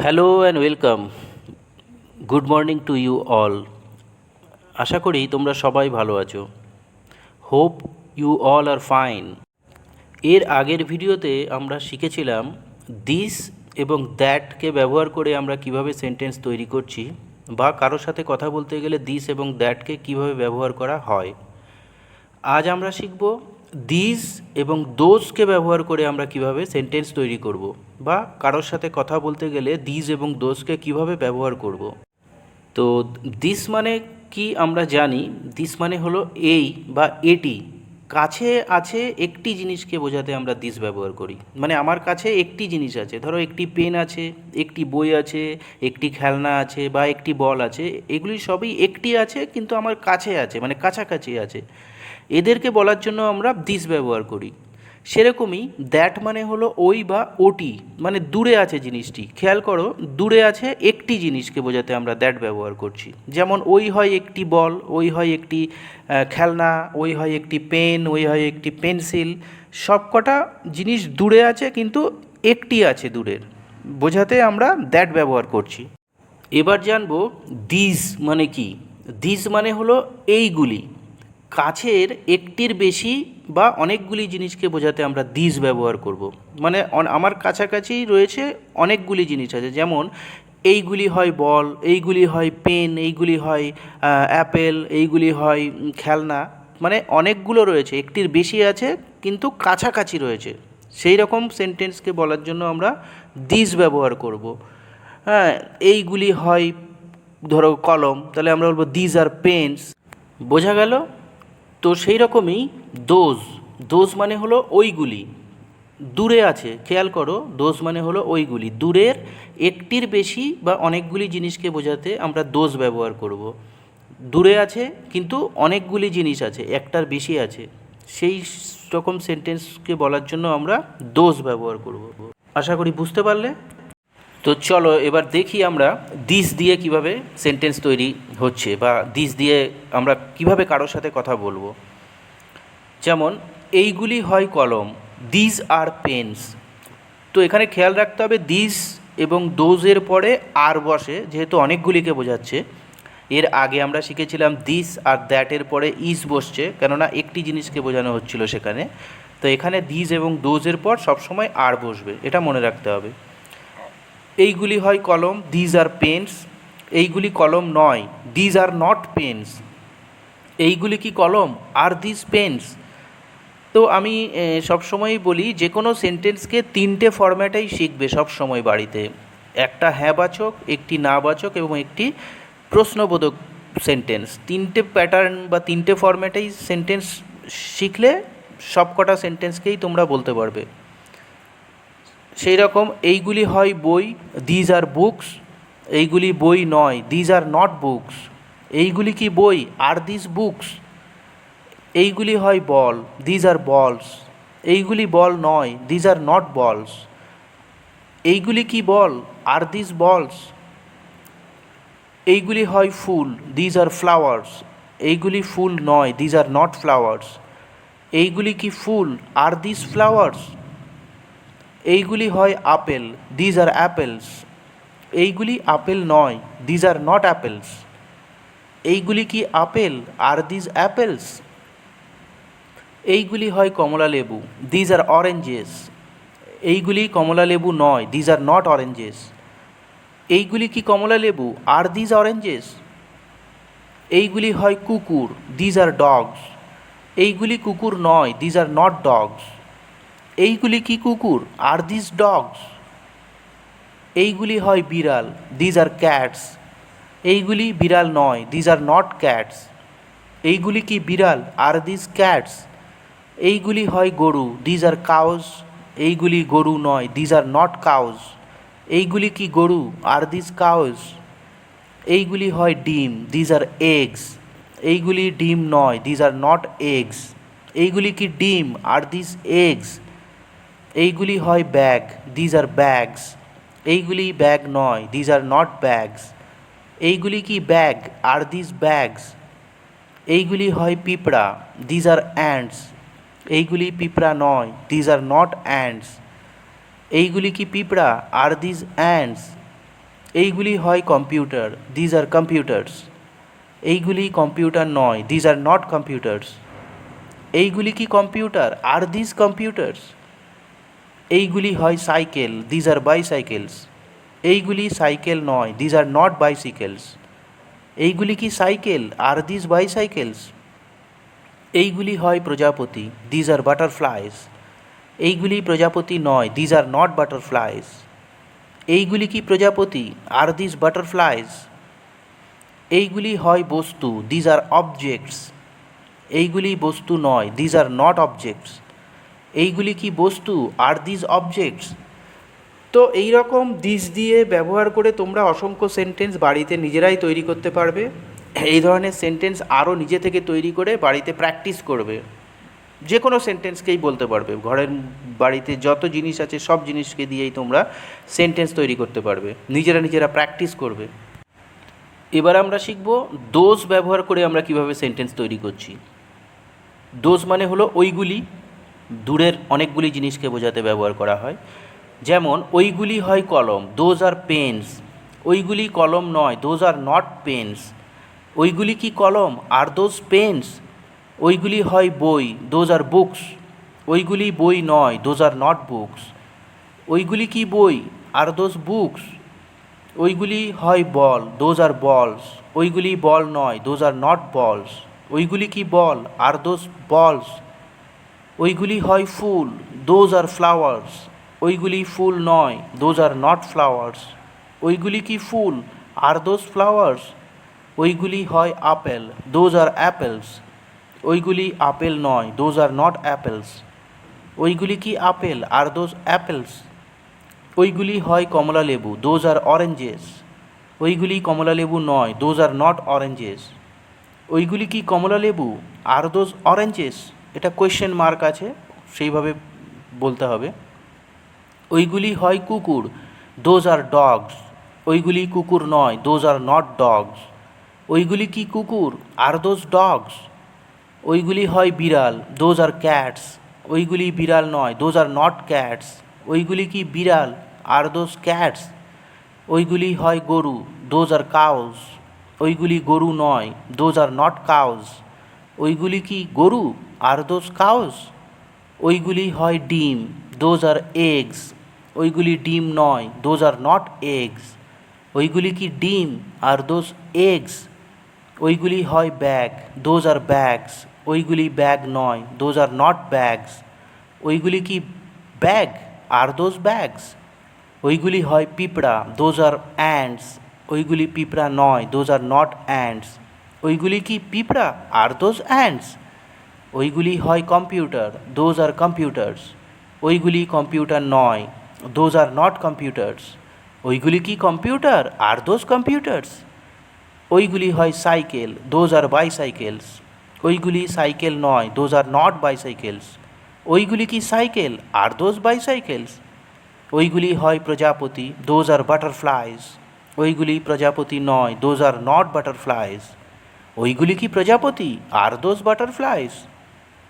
Hello and welcome. Good morning to you all. আশা করি তোমরা সবাই ভালো আছো। Hope you all are fine. এর আগের ভিডিওতে আমরা শিখেছিলাম দিস এবং দ্যাটকে ব্যবহার করে আমরা কিভাবে সেন্টেন্স তৈরি করছি, বা কারোর সাথে কথা বলতে গেলে দিস এবং দ্যাটকে কিভাবে ব্যবহার করা হয়। আজ আমরা শিখব দিস এবং দোজকে ব্যবহার করে আমরা কিভাবে সেন্টেন্স তৈরি করব, বা কারোর সাথে কথা বলতে গেলে দিস এবং দোজকে কিভাবে ব্যবহার করব। তো দিস মানে কি আমরা জানি, দিস মানে হলো এই বা এটি। কাছে আছে একটি জিনিসকে বোঝাতে আমরা দিস ব্যবহার করি। মানে আমার কাছে একটি জিনিস আছে, ধরো একটি পেন আছে, একটি বই আছে, একটি খেলনা আছে বা একটি বল আছে। এগুলি সবই একটি আছে কিন্তু আমার কাছে আছে, মানে কাছাকাছি আছে। এদেরকে বলার জন্য আমরা দিস ব্যবহার করি। সেরকমই দ্যাট মানে হলো ওই বা ওটি, মানে দূরে আছে জিনিসটি। খেয়াল করো, দূরে আছে একটি জিনিসকে বোঝাতে আমরা দ্যাট ব্যবহার করছি। যেমন ওই হয় একটি বল, ওই হয় একটি খেলনা, ওই হয় একটি পেন, ওই হয় একটি পেন্সিল। সবকটা জিনিস দূরে আছে কিন্তু একটি আছে দূরের, বোঝাতে আমরা দ্যাট ব্যবহার করছি। এবার জানবো দিস মানে কি। দিস মানে হলো এইগুলি। কাছের একটির বেশি বা অনেকগুলি জিনিসকে বোঝাতে আমরা দিস ব্যবহার করব। মানে আমার কাছাকাছি রয়েছে অনেকগুলি জিনিস আছে, যেমন এইগুলি হয় বল, এইগুলি হয় পেন, এইগুলি হয় অ্যাপেল, এইগুলি হয় খেলনা। মানে অনেকগুলো রয়েছে, একটির বেশি আছে কিন্তু কাছাকাছি রয়েছে। সেই রকম সেন্টেন্সকে বলার জন্য আমরা দিস ব্যবহার করব। হ্যাঁ, এইগুলি হয় ধরো কলম, তাহলে আমরা বলবো দিজ আর পেন্স। বোঝা গেল? তো সেই রকমই দোজ। দোজ মানে হলো ওইগুলি, দূরে আছে। খেয়াল করো, দোজ মানে হলো ওইগুলি, দূরের একটির বেশি বা অনেকগুলি জিনিসকে বোঝাতে আমরা দোজ ব্যবহার করব। দূরে আছে কিন্তু অনেকগুলি জিনিস আছে, একটার বেশি আছে, সেই রকম সেন্টেন্সকে বলার জন্য আমরা দোজ ব্যবহার করব। আশা করি বুঝতে পারলে। তো চলো এবার দেখি আমরা দিস দিয়ে কিভাবে সেন্টেন্স তৈরি হচ্ছে, বা দিস দিয়ে আমরা কিভাবে কারোর সাথে কথা বলবো। যেমন এইগুলি হয় কলম, দিস আর পেন্স। তো এখানে খেয়াল রাখতে হবে দিস এবং দোজের পরে আর বসে, যেহেতু অনেকগুলিকে বোঝাচ্ছে। এর আগে আমরা শিখেছিলাম দিস আর দ্যাটের পরে ইজ বসছে, কেননা একটি জিনিসকে বোঝানো হচ্ছিল সেখানে। তো এখানে দিস এবং দোজের পর সবসময় আর বসবে, এটা মনে রাখতে হবে। এইগুলি হয় কলম, দিজ আর পেন্স। এইগুলি কলম নয়, দিজ আর নট পেন্স। এইগুলি কি কলম, আর দিজ পেন্স। তো আমি সবসময়ই বলি যে কোনো সেন্টেন্সকে তিনটে ফরম্যাটেই শিখবে সব সময় বাড়িতে। একটা হ্যাঁবাচক, একটি নাবাচক এবং একটি প্রশ্নবোধক সেন্টেন্স। তিনটে প্যাটার্ন বা তিনটে ফরম্যাটেই সেন্টেন্স শিখলে সবকটা সেন্টেন্সকেই তোমরা বলতে পারবে। সেই রকম এইগুলি হয় বই, দিজ আর বুকস। এইগুলি বই নয়, দিজ আর নট বুকস। এইগুলি কি বই, আর দিজ বুকস। এইগুলি হয় বল, দিজ আর বলস। এইগুলি বল নয়, দিজ আর নট বলস। এইগুলি কি বল, আর দিজ বলস। এইগুলি হয় ফুল, দিজ আর ফ্লাওয়ার্স। এইগুলি ফুল নয়, দিজ আর নট ফ্লাওয়ার্স। এইগুলি কি ফুল, আর দিজ ফ্লাওয়ার্স। এইগুলি হয় আপেল, দিজ আর অ্যাপেলস। এইগুলি আপেল নয়, দিজ আর নট অ্যাপেলস। এইগুলি কি আপেল, আর দিজ অ্যাপেলস। এইগুলি হয় কমলা লেবু, দিজ আর অরেঞ্জেস। এইগুলি কমলা লেবু নয়, দিজ আর নট অরেঞ্জেস। এইগুলি কি কমলা লেবু, আর দিজ অরেঞ্জেস। এইগুলি হয় কুকুর, দিজ আর ডগস। এইগুলি কুকুর নয়, দিজ আর নট ডগস। এইগুলি কি কুকুর, আর দিজ ডগস। এইগুলি হয় বিড়াল, দিজ আর ক্যাটস। এইগুলি বিড়াল নয়, দিজ আর নট ক্যাটস। এইগুলি কি বিড়াল, আর দিজ ক্যাটস। এইগুলি হয় গরু, দিজ আর কাউস। এইগুলি গরু নয়, দিজ আর নট কাউস। এইগুলি কি গরু, আর দিজ কাউস। এইগুলি হয় ডিম, দিজ আর এগস। এইগুলি ডিম নয়, দিজ আর নট এগস। এইগুলি কি ডিম, আর দিজ এগস। এইগুলি হয় ব্যাগ, দিজ আর ব্যাগস। এইগুলি ব্যাগ নয়, দিজ আর নট ব্যাগস। এইগুলি কি ব্যাগ, আর দিজ ব্যাগস। এইগুলি হয় পিঁপড়া, দিজ আর অ্যান্টস। এইগুলি পিঁপড়া নয়, দিজ আর নট অ্যান্টস। এইগুলি কি পিঁপড়া, আর দিজ অ্যান্টস। এইগুলি হয় কম্পিউটার, দিজ আর কম্পিউটার্স। এইগুলি কম্পিউটার নয়, দিজ আর নট কম্পিউটার্স। এইগুলি কি কম্পিউটার, আর দিজ কম্পিউটার্স। এইগুলি হয় সাইকেল, দিজ আর বাইসাইকেলস। এইগুলি সাইকেল নয়, দিজ আর নট বাইসাইকেলস। এইগুলি কি সাইকেল, আর দিজ বাইসাইকেলস। এইগুলি হয় প্রজাপতি, দিজ আর বাটারফ্লাইজ। এইগুলি প্রজাপতি নয়, দিজ আর নট বাটারফ্লাইজ। এইগুলি কি প্রজাপতি, আর দিজ বাটারফ্লাইজ। এইগুলি হয় বস্তু, দিজ আর অবজেক্টস। এইগুলি বস্তু নয়, দিজ আর নট অবজেক্টস। এইগুলি কি বস্তু, আর দিজ অবজেক্টস। তো এই রকম দিস দিয়ে ব্যবহার করে তোমরা অসংখ্য সেন্টেন্স বাড়িতে নিজেরাই তৈরি করতে পারবে। এই ধরনের সেন্টেন্স আরও নিজে থেকে তৈরি করে বাড়িতে প্র্যাকটিস করবে। যে কোনো সেন্টেন্সকেই বলতে পারবে, ঘরের বাড়িতে যত জিনিস আছে সব জিনিসকে দিয়েই তোমরা সেন্টেন্স তৈরি করতে পারবে, নিজেরা প্র্যাকটিস করবে। এবার আমরা শিখব দোজ ব্যবহার করে আমরা কিভাবে সেন্টেন্স তৈরি করছি। দোজ মানে হলো ওইগুলি, দূরের অনেকগুলি জিনিসকে বোঝাতে ব্যবহার করা হয়। যেমন ওইগুলি হয় কলম, দোজ আর পেনস। ওইগুলি কলম নয়, দোজ আর নট পেনস। ওইগুলি কি কলম, আর দোজ পেনস। ওইগুলি হয় বই, দোজ আর বুকস। ওইগুলি বই নয়, দোজ আর নট বুকস। ওইগুলি কি বই, আর দোজ বুকস। ওইগুলি হয় বল, দোজ আর বলস। ওইগুলি বল নয়, দোজ আর নট বলস। ওইগুলি কি বল, আর দোজ বলস। ওইগুলি হয় ফুল, দোজ আর ফ্লাওয়ার্স। ওইগুলি ফুল নয়, দোজ আর নট ফ্লাওয়ার্স। ওইগুলি কি ফুল, আর দোজ ফ্লাওয়ার্স। ওইগুলি হয় আপেল, দোজ আর অ্যাপেলস। ওইগুলি আপেল নয়, দোজ আর নট অ্যাপেলস। ওইগুলি কি আপেল, আর দোজ অ্যাপেলস। ওইগুলি হয় কমলা লেবু, দোজ আর অরেঞ্জেস। ওইগুলি কমলা লেবু নয়, দোজ আর নট অরেঞ্জেস। ওইগুলি কি কমলা লেবু, আর দোজ অরেঞ্জেস। এটা কোয়েশ্চেন মার্ক আছে, সেইভাবে বলতে হবে। ওইগুলি হয় কুকুর, দোজ আর ডগস। ওইগুলি কুকুর নয়, দোজ আর নট ডগস। ওইগুলি কি কুকুর, আর দোজ ডগস। ওইগুলি হয় বিড়াল, দোজ আর ক্যাটস। ওইগুলি বিড়াল নয়, দোজ আর নট ক্যাটস। ওইগুলি কি বিড়াল, আর দোজ ক্যাটস। ওইগুলি হয় গরু, দোজ আর কাউস। ওইগুলি গরু নয়, দোজ আর নট কাউস। ওইগুলি কি গরু, আর দোজ কাউস। ওইগুলি হয় ডিম, দোজ আর এগস। ওইগুলি ডিম নয়, দোজ আর নট এগস। ওইগুলি কি ডিম, আর দোজ এগস। ওইগুলি হয় ব্যাগ, দোজ আর ব্যাগস। ওইগুলি ব্যাগ নয়, দোজ আর নট ব্যাগস। ওইগুলি কি ব্যাগ, আর দোজ ব্যাগস। ওইগুলি হয় পিঁপড়া, দোজ আর অ্যান্টস। ওইগুলি পিঁপড়া নয়, দোজ আর নট অ্যান্টস। ওইগুলি কি পিঁপড়া, আর দোজ অ্যান্টস। ওইগুলি হয় কম্পিউটার, দোজ আর কম্পিউটার্স। ওইগুলি কম্পিউটার নয়, দোজ আর নট কম্পিউটার্স। ওইগুলি কি কম্পিউটার, আর দোজ কম্পিউটার্স। ওইগুলি হয় সাইকেল, দোজ আর বাইসাইকেলস। ওইগুলি সাইকেল নয়, দোজ আর নট বাইসাইকেলস। ওইগুলি কি সাইকেল, আর দোজ বাইসাইকেলস। ওইগুলি হয় প্রজাপতি, দোজ আর বাটারফ্লাইজ। ওইগুলি প্রজাপতি নয়, দোজ আর নট বাটারফ্লাইজ। ওইগুলি কি প্রজাপতি, আর দোজ বাটারফ্লাইজ।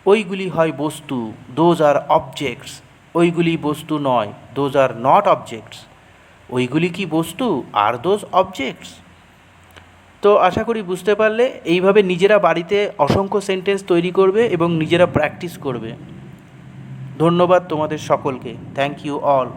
ওইগুলি হয় বস্তু, দোজ আর অবজেক্টস। ওইগুলি বস্তু নয়, দোজ আর নট অবজেক্টস। ওইগুলি কি বস্তু, আর দোজ অবজেক্টস। তো আশা করি বুঝতে পারলে। এইভাবে নিজেরা বাড়িতে অসংখ্য সেন্টেন্স তৈরি করবে এবং নিজেরা প্র্যাকটিস করবে। ধন্যবাদ তোমাদের সকলকে। Thank you all.